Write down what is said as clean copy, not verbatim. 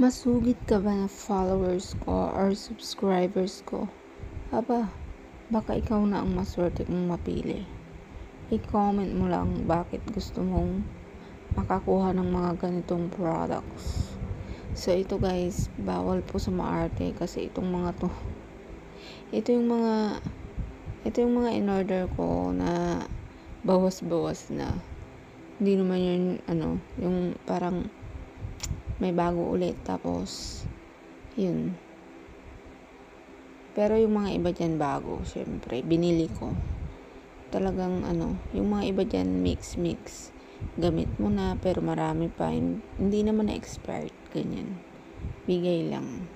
Masugid ka ba na followers ko or subscribers ko? Aba, baka ikaw na ang maswerte kong mapili. I-comment mo lang bakit gusto mong makakuha ng mga ganitong products. So ito guys, bawal po sa maarte kasi itong mga to. Ito yung mga in-order ko na bawas-bawas na. Hindi naman yun yung parang may bago ulit tapos yun. Pero yung mga iba dyan bago, syempre binili ko. Talagang yung mga iba dyan mix gamit mo na pero marami pa, hindi naman na expired, ganyan, bigay lang.